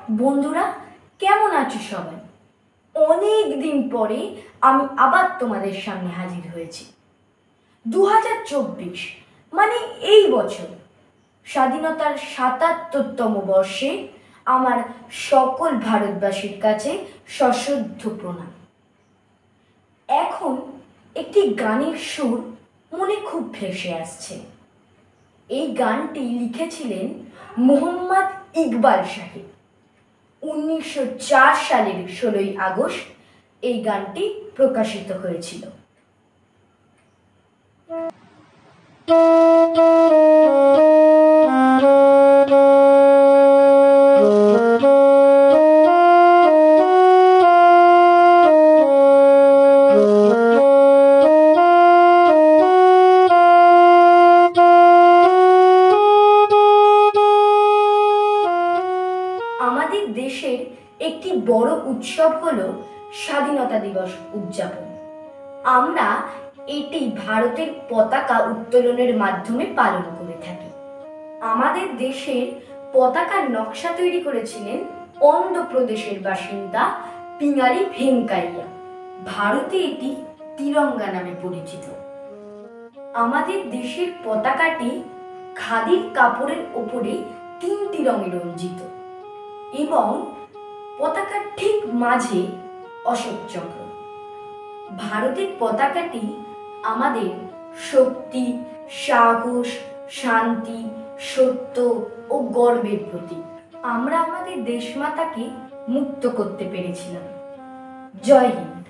বন্ধুরা, কেমন আছো সবাই? অনেক দিন পরে আমি আবার তোমাদের সামনে হাজির হয়েছি। 2024 মানে এই বছর স্বাধীনতার ৭৭তম বর্ষে আমার সকল ভারতবাসীর কাছে সশ্রদ্ধ প্রণাম। এখন একটি গানের সুর মনে খুব ভেসে আসছে। এই গানটি লিখেছিলেন মোহাম্মদ ইকবাল সাহেব। 1904 সালের 16ই আগস্ট এই গানটি প্রকাশিত হয়েছিল। আমাদের দেশের একটি বড় উৎসব হলো স্বাধীনতা দিবস উদযাপন। আমরা এটি ভারতের পতাকা উত্তোলনের মাধ্যমে পালন করে থাকি। আমাদের দেশের পতাকার নকশা তৈরি করেছিলেন অন্ধ্রপ্রদেশের বাসিন্দা পিঙ্গালি ভেঙ্কাইয়া। ভারতে এটি তিরঙ্গা নামে পরিচিত। আমাদের দেশের পতাকাটি খাদির কাপড়ের ওপরে 3টি রঙে রঞ্জিত এবং পতাকার ঠিক মাঝে অশোক চক্র। ভারতের পতাকাটি আমাদের শক্তি, সাহস, শান্তি, সত্য ও গর্বের প্রতীক। আমরা আমাদের দেশমাতাকে মুক্ত করতে পেরেছিলাম। জয় হিন্দ।